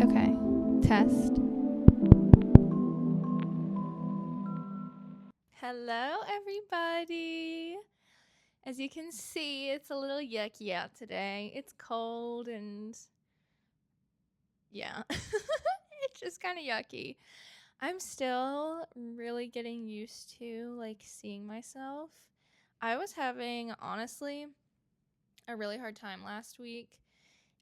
Okay. Test. Hello, everybody. As you can see, it's a little yucky out today. It's cold and yeah, it's just kind of yucky. I'm still really getting used to seeing myself. I was having, honestly, a really hard time last week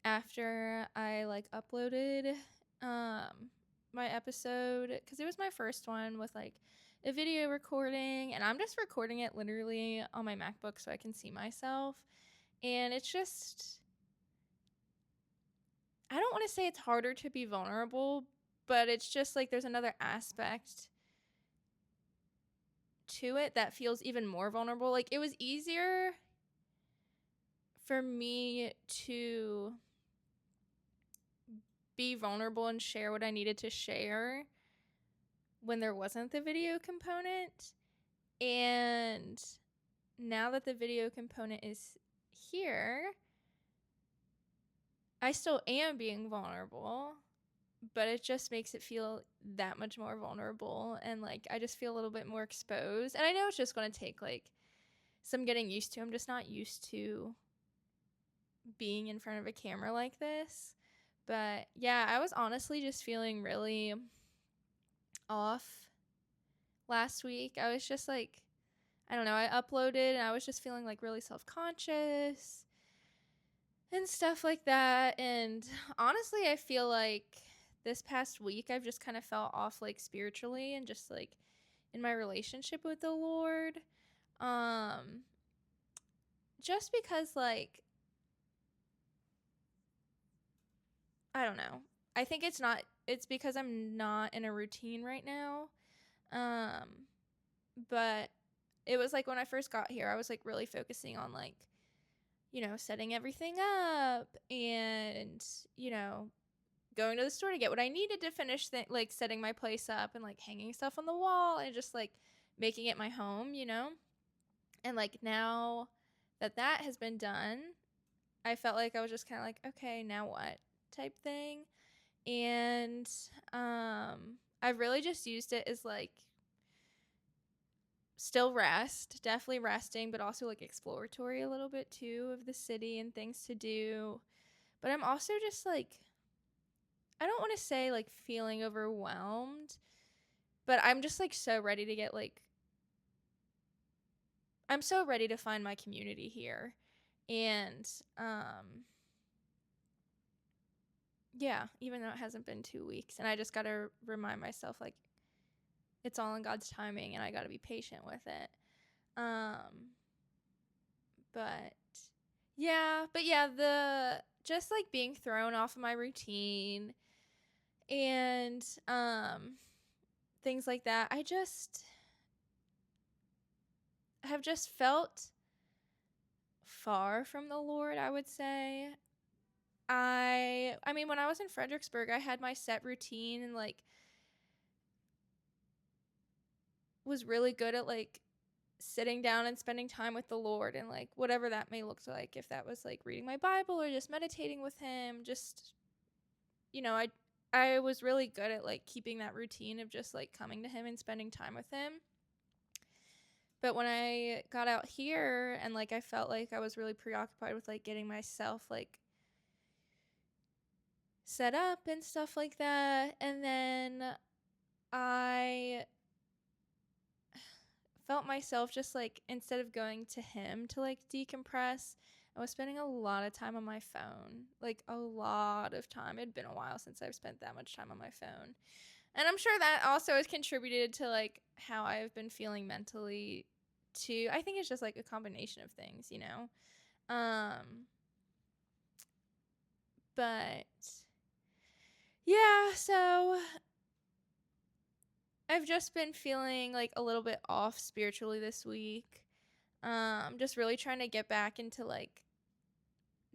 after I uploaded my episode, because it was my first one with a video recording, and I'm just recording it literally on my MacBook so I can see myself. And it's just, I don't want to say it's harder to be vulnerable, but it's just there's another aspect to it that feels even more vulnerable. It was easier for me to be vulnerable and share what I needed to share when there wasn't the video component. And now that the video component is here, I still am being vulnerable, but it just makes it feel that much more vulnerable. And I just feel a little bit more exposed. And I know it's just going to take some getting used to. I'm just not used to being in front of a camera like this. But yeah, I was honestly just feeling really off last week. I was just I don't know, I uploaded and I was just feeling really self-conscious and stuff like that. And honestly, I feel this past week I've just kind of felt off spiritually and just in my relationship with the Lord. Just because I don't know. I think it's because I'm not in a routine right now. But it was when I first got here, I was really focusing on setting everything up and, going to the store to get what I needed to finish setting my place up and hanging stuff on the wall and just making it my home, And now that has been done, I felt I was just kind of okay, now what type thing. And I've really just used it as still definitely resting, but also exploratory a little bit too of the city and things to do. But I'm also just I don't want to say feeling overwhelmed, but I'm just so ready to get I'm so ready to find my community here. And yeah, even though it hasn't been 2 weeks, and I just got to remind myself it's all in God's timing and I got to be patient with it. But yeah, the just being thrown off of my routine and things like that. I just have just felt far from the Lord, I would say. I mean, when I was in Fredericksburg, I had my set routine and was really good at sitting down and spending time with the Lord, and whatever that may look like, if that was reading my Bible or just meditating with him. Just, I was really good at keeping that routine of just coming to him and spending time with him. But when I got out here and I felt I was really preoccupied with getting myself set up and stuff like that, and then I felt myself just instead of going to him to decompress, I was spending a lot of time on my phone. A lot of time. It'd been a while since I've spent that much time on my phone. And I'm sure that also has contributed to how I've been feeling mentally too. I think it's just a combination of things, But yeah, so I've just been feeling a little bit off spiritually this week. Just really trying to get back into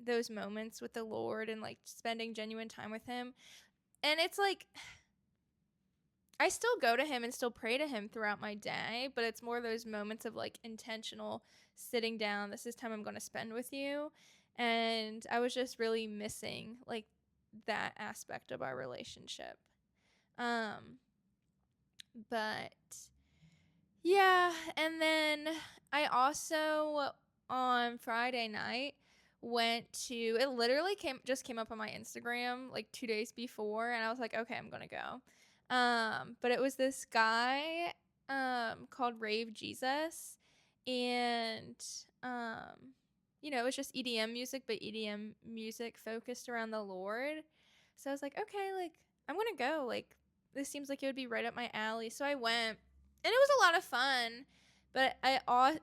those moments with the Lord and spending genuine time with him. And it's I still go to him and still pray to him throughout my day, but it's more those moments of intentional sitting down. This is time I'm going to spend with you. And I was just really missing that aspect of our relationship. But yeah, and then I also on Friday night went to, it literally came up on my Instagram like 2 days before, and I was like, okay, I'm going to go. But it was this guy called Rave Jesus, and it was just EDM music, but EDM music focused around the Lord. So I was like, okay, like I'm going to go. Like this seems like it would be right up my alley. So I went, and it was a lot of fun, but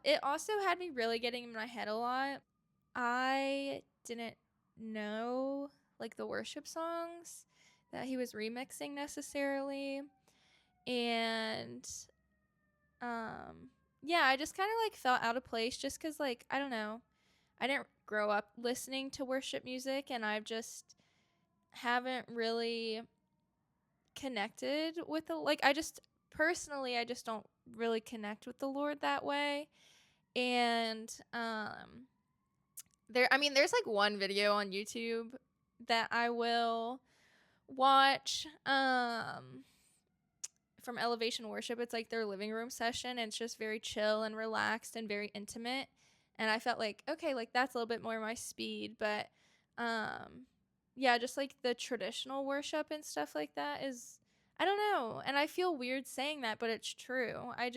it also had me really getting in my head a lot. I didn't know like the worship songs that he was remixing necessarily, and yeah, I just kind of like felt out of place just cuz like I don't know. I didn't grow up listening to worship music, and I've just haven't really connected with the, like, I just personally I just don't really connect with the Lord that way. And there's like one video on YouTube that I will watch from Elevation Worship. It's like their living room session, and it's just very chill and relaxed and very intimate. And I felt like, okay, like that's a little bit more my speed. But yeah, just like the traditional worship and stuff like that is, I don't know. And I feel weird saying that, but it's true. I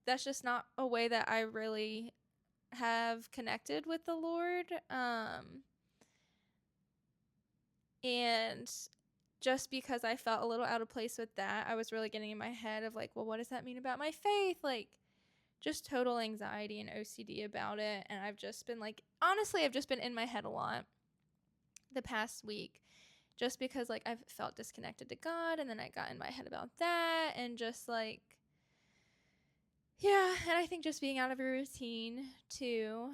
that's just not a way that I really have connected with the Lord. And just because I felt a little out of place with that, I was really getting in my head of like, well, what does that mean about my faith? Like, just total anxiety and OCD about it. And I've just been like, honestly, I've just been in my head a lot the past week, just because like I've felt disconnected to God, and then I got in my head about that, and just like, yeah, and I think just being out of a routine too.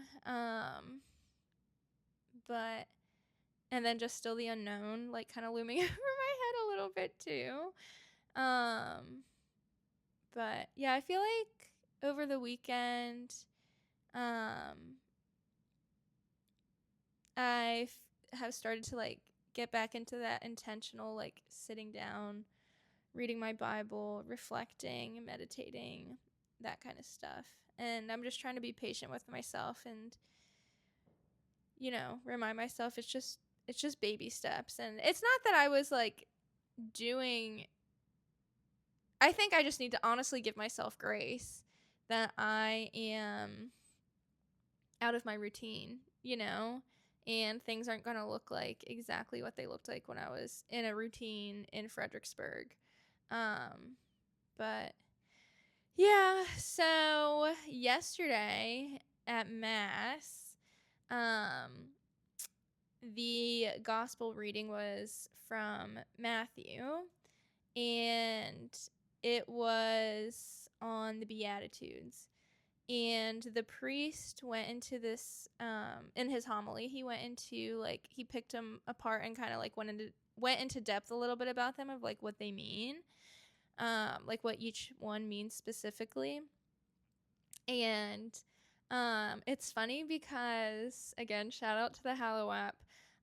But and then just still the unknown, like kind of looming over my head a little bit too. But yeah, I feel like over the weekend, have started to like get back into that intentional, like sitting down, reading my Bible, reflecting, meditating, that kind of stuff. And I'm just trying to be patient with myself and, remind myself it's just baby steps. And it's not that I was like doing, I think I just need to honestly give myself grace that I am out of my routine, and things aren't going to look like exactly what they looked like when I was in a routine in Fredericksburg. But yeah, so yesterday at Mass, the gospel reading was from Matthew, and it was on the Beatitudes. And the priest went into this, in his homily, he went into like, he picked them apart and kind of like went into depth a little bit about them, of like what they mean, like what each one means specifically. And it's funny because, again, shout out to the Hallow app.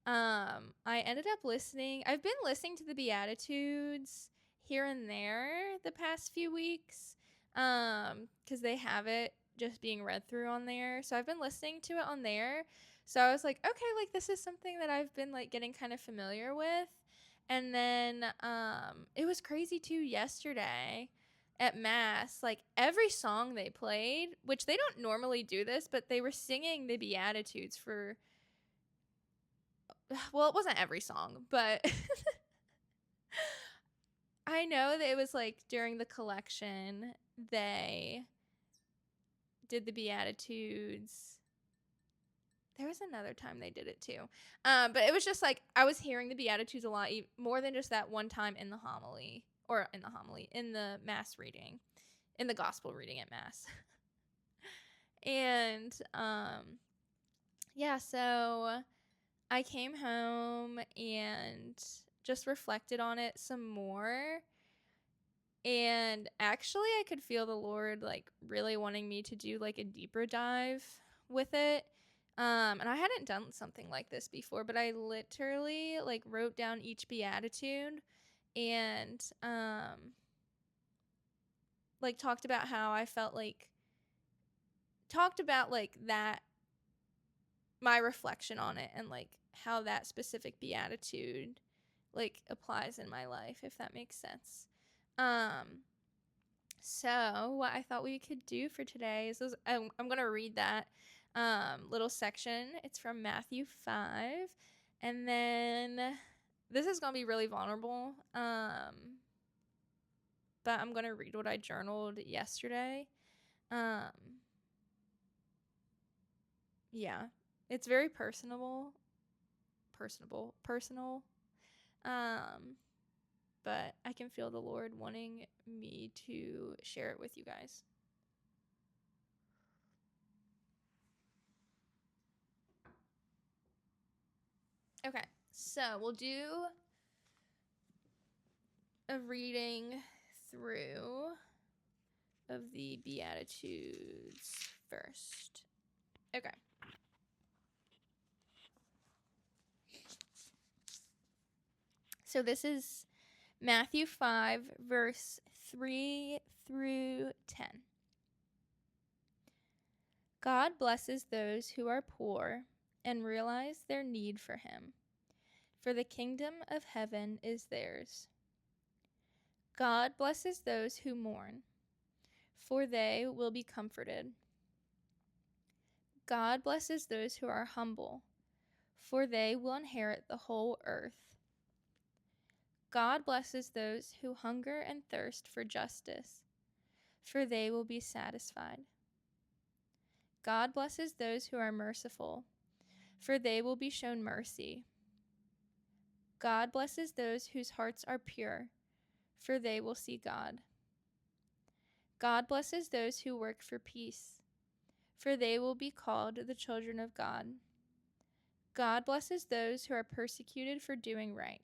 I ended up I've been listening to the Beatitudes here and there the past few weeks, because they have it just being read through on there. So I've been listening to it on there. So I was like, okay, like this is something that I've been like getting kind of familiar with. And then it was crazy too yesterday at Mass. Like every song they played, which they don't normally do this, but they were singing the Beatitudes for, well, it wasn't every song, but I know that it was like during the collection they did the Beatitudes. There was another time they did it too. But it was just like I was hearing the Beatitudes a lot, more than just that one time in the homily, in the Mass reading, in the gospel reading at Mass. And yeah, so I came home and just reflected on it some more. And actually, I could feel the Lord like really wanting me to do like a deeper dive with it. And I hadn't done something like this before, but I literally like wrote down each beatitude and like talked about how I felt like that, my reflection on it, and like how that specific beatitude like applies in my life, if that makes sense. So what I thought we could do for today is I'm going to read that little section. It's from Matthew 5. And then this is going to be really vulnerable. But I'm going to read what I journaled yesterday. Yeah. It's very personal. But I can feel the Lord wanting me to share it with you guys. Okay, so we'll do a reading through of the Beatitudes first. Okay. So this is Matthew 5, verse 3 through 10. God blesses those who are poor and realize their need for him, for the kingdom of heaven is theirs. God blesses those who mourn, for they will be comforted. God blesses those who are humble, for they will inherit the whole earth. God blesses those who hunger and thirst for justice, for they will be satisfied. God blesses those who are merciful, for they will be shown mercy. God blesses those whose hearts are pure, for they will see God. God blesses those who work for peace, for they will be called the children of God. God blesses those who are persecuted for doing right,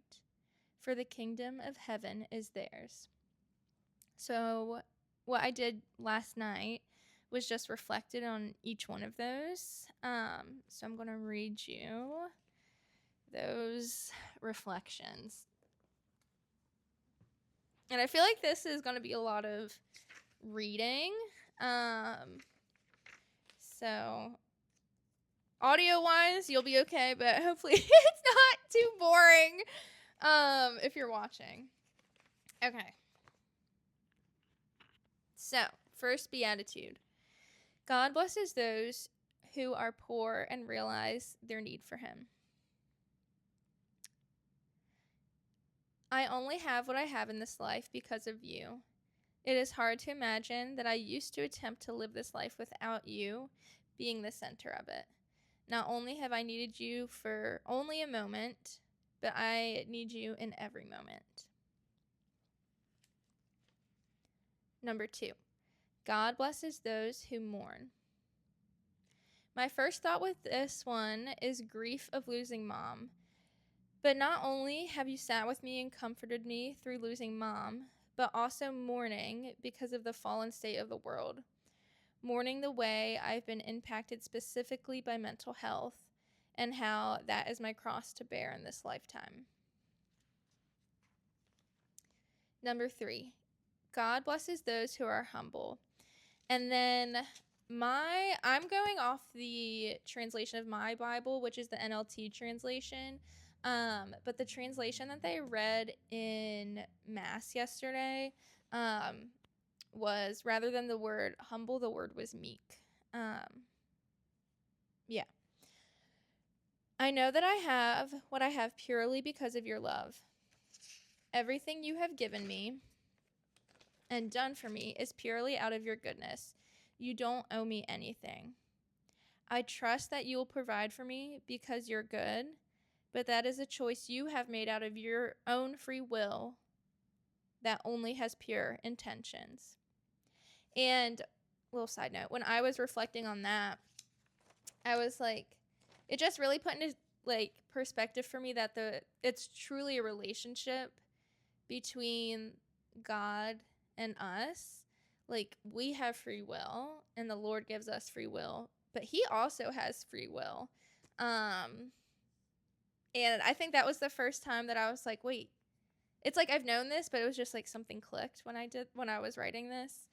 for the kingdom of heaven is theirs. So what I did last night was just reflected on each one of those. So I'm going to read you those reflections. And I feel like this is going to be a lot of reading. So audio-wise, you'll be okay, but hopefully it's not too boring if you're watching. Okay. So, first beatitude. God blesses those who are poor and realize their need for him. I only have what I have in this life because of you. It is hard to imagine that I used to attempt to live this life without you being the center of it. Not only have I needed you for only a moment, but I need you in every moment. Number 2, God blesses those who mourn. My first thought with this one is grief of losing mom. But not only have you sat with me and comforted me through losing mom, but also mourning because of the fallen state of the world. Mourning the way I've been impacted specifically by mental health and how that is my cross to bear in this lifetime. Number 3, God blesses those who are humble. And then I'm going off the translation of my Bible, which is the NLT translation. But the translation that they read in Mass yesterday was, rather than the word humble, the word was meek. Yeah. I know that I have what I have purely because of your love. Everything you have given me and done for me is purely out of your goodness. You don't owe me anything. I trust that you will provide for me because you're good, but that is a choice you have made out of your own free will that only has pure intentions. And little side note, when I was reflecting on that, I was like, it just really put into like perspective for me that it's truly a relationship between God and us. Like, we have free will and the Lord gives us free will, but he also has free will. And I think that was the first time that I was like, wait, it's like I've known this, but it was just like something clicked when I was writing this.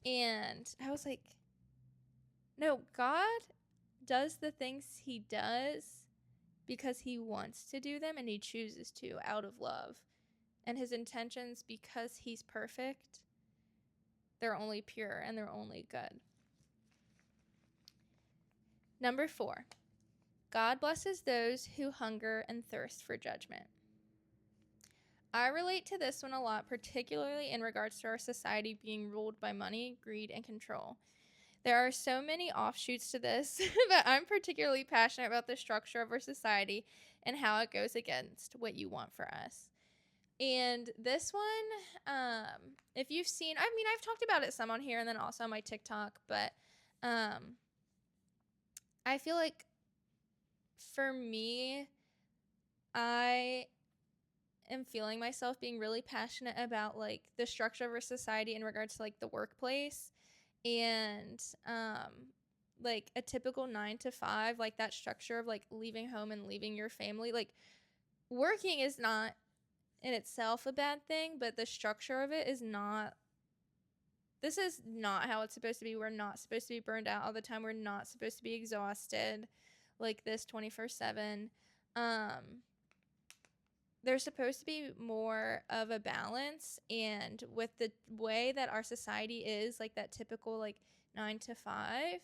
And I was like, no, God does the things he does because he wants to do them and he chooses to out of love. And his intentions, because he's perfect, they're only pure and they're only good. Number 4, God blesses those who hunger and thirst for judgment. I relate to this one a lot, particularly in regards to our society being ruled by money, greed, and control. There are so many offshoots to this, but I'm particularly passionate about the structure of our society and how it goes against what you want for us. And this one, if you've seen, I mean, I've talked about it some on here and then also on my TikTok, but I feel like for me, I am feeling myself being really passionate about like the structure of our society in regards to like the workplace and like a typical 9 to 5, like that structure of like leaving home and leaving your family. Like working is not in itself a bad thing, but the structure of it is not. This is not how it's supposed to be. We're not supposed to be burned out all the time. We're not supposed to be exhausted like this 24/7. There's supposed to be more of a balance, and with the way that our society is, like that typical like 9 to 5,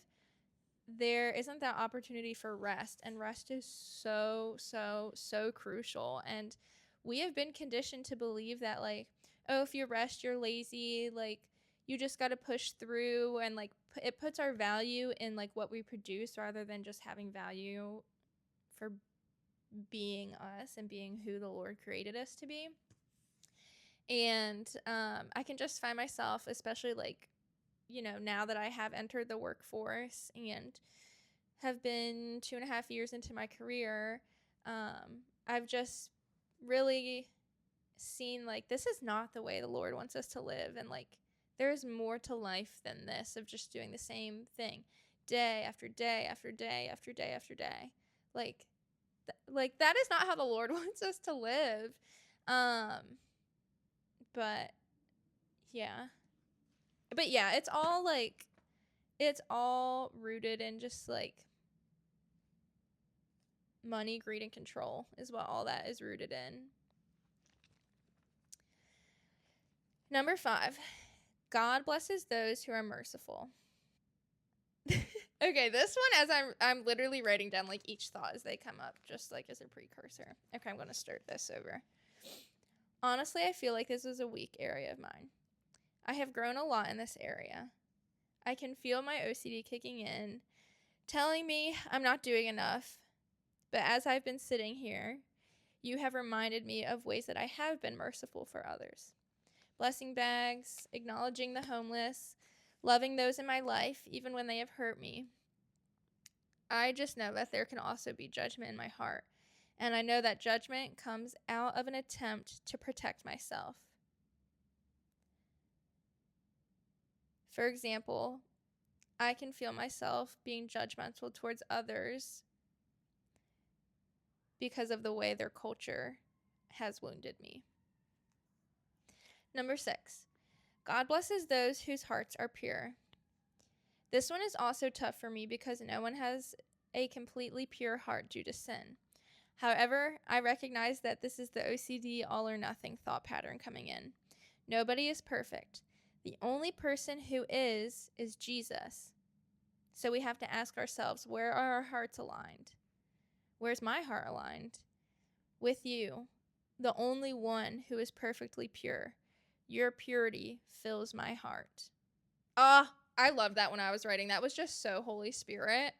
there isn't that opportunity for rest, and rest is so crucial. And we have been conditioned to believe that like, oh, if you rest you're lazy, like you just got to push through, and like it puts our value in like what we produce rather than just having value for being us and being who the Lord created us to be. And I can just find myself, especially like, now that I have entered the workforce and have been 2.5 years into my career, I've just really seen like this is not the way the Lord wants us to live. And like there's more to life than this of just doing the same thing day after day after day after day after day. Like that is not how the Lord wants us to live. But yeah. But yeah, it's all rooted in just like money, greed, and control is what all that is rooted in. Number 5, God blesses those who are merciful. Okay, this one, as I'm literally writing down like each thought as they come up, just like as a precursor. Okay, I'm gonna start this over. Honestly, I feel like this is a weak area of mine. I have grown a lot in this area. I can feel my OCD kicking in, telling me I'm not doing enough. But as I've been sitting here, you have reminded me of ways that I have been merciful for others. Blessing bags, acknowledging the homeless, loving those in my life, even when they have hurt me. I just know that there can also be judgment in my heart, and I know that judgment comes out of an attempt to protect myself. For example, I can feel myself being judgmental towards others because of the way their culture has wounded me. Number 6, God blesses those whose hearts are pure. This one is also tough for me because no one has a completely pure heart due to sin. However, I recognize that this is the OCD all or nothing thought pattern coming in. Nobody is perfect. The only person who is Jesus. So we have to ask ourselves, where are our hearts aligned? Where's my heart aligned? With you, the only one who is perfectly pure. Your purity fills my heart. I loved that when I was writing. That was just so Holy Spirit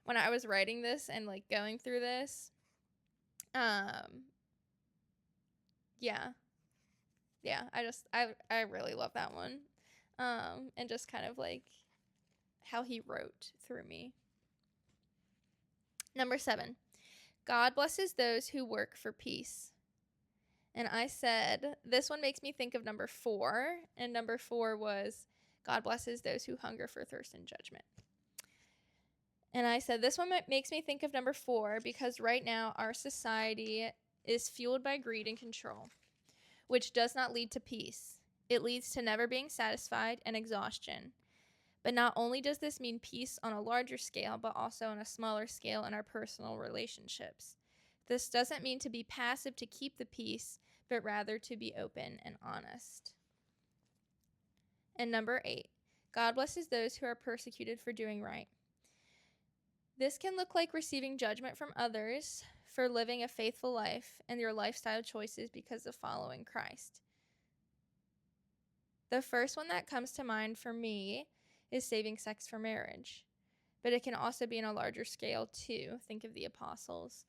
when I was writing this and like going through this. Yeah, I really love that one. And just kind of like how he wrote through me. Number 7, God blesses those who work for peace. And I said, this one makes me think of number 4. And number 4 was, God blesses those who hunger for thirst and judgment. And I said, this one makes me think of number 4 because right now our society is fueled by greed and control, which does not lead to peace. It leads to never being satisfied and exhaustion. But not only does this mean peace on a larger scale, but also on a smaller scale in our personal relationships. This doesn't mean to be passive to keep the peace, but rather to be open and honest. And number 8, God blesses those who are persecuted for doing right. This can look like receiving judgment from others for living a faithful life and your lifestyle choices because of following Christ. The first one that comes to mind for me is saving sex for marriage, but it can also be on a larger scale too. Think of the apostles.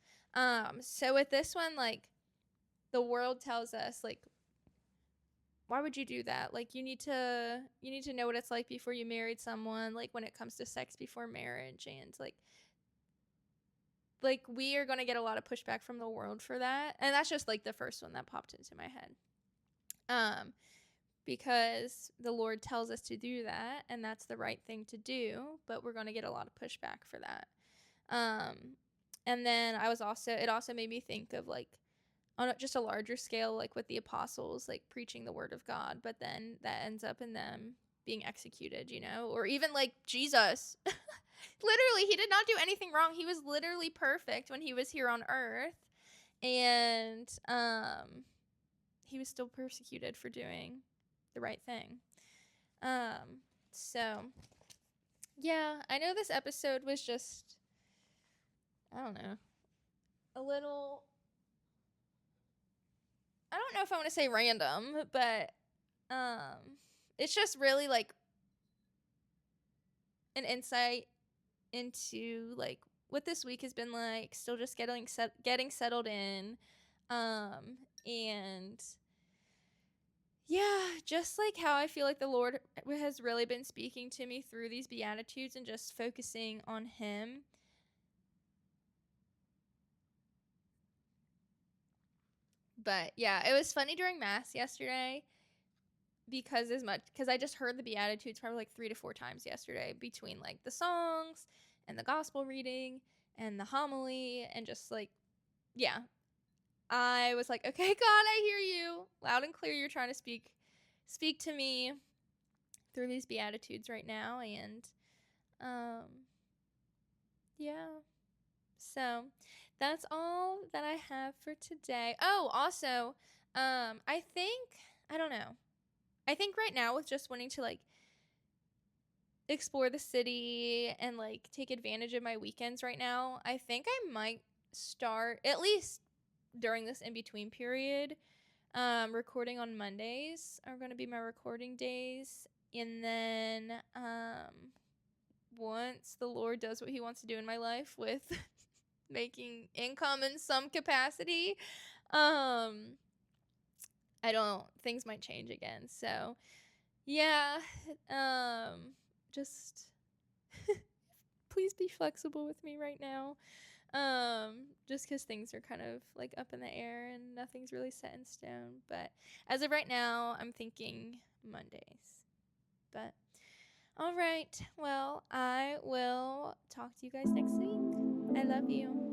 So with this one, like, the world tells us, like, why would you do that? Like, you need to know what it's like before you married someone, like when it comes to sex before marriage. And like we are going to get a lot of pushback from the world for that. And that's just like the first one that popped into my head. Because the Lord tells us to do that, and that's the right thing to do, but we're going to get a lot of pushback for that. And then it also made me think of, like, on just a larger scale, like with the apostles, like preaching the word of God, but then that ends up in them being executed, or even like Jesus. Literally, he did not do anything wrong. He was literally perfect when he was here on earth, and he was still persecuted for doing the right thing. So yeah, I know this episode was just, I don't know, a little, I don't know if I want to say random, but it's just really like an insight into like what this week has been like, still just getting settled in, and yeah, just like how I feel like the Lord has really been speaking to me through these Beatitudes and just focusing on Him. But yeah, it was funny during Mass yesterday because I just heard the Beatitudes probably like 3 to 4 times yesterday between like the songs and the gospel reading and the homily, and just like, yeah, I was like, okay, God, I hear you loud and clear. You're trying to speak to me through these Beatitudes right now. And yeah, so that's all that I have for today. Oh, also, I don't know, I think right now, with just wanting to like explore the city and like take advantage of my weekends right now, I think I might start, at least during this in-between period, recording on Mondays are going to be my recording days. And then once the Lord does what He wants to do in my life with making income in some capacity, things might change again. So yeah, just please be flexible with me right now. Just because things are kind of like up in the air and nothing's really set in stone. But as of right now, I'm thinking Mondays. But all right, well, I will talk to you guys next week. I love you.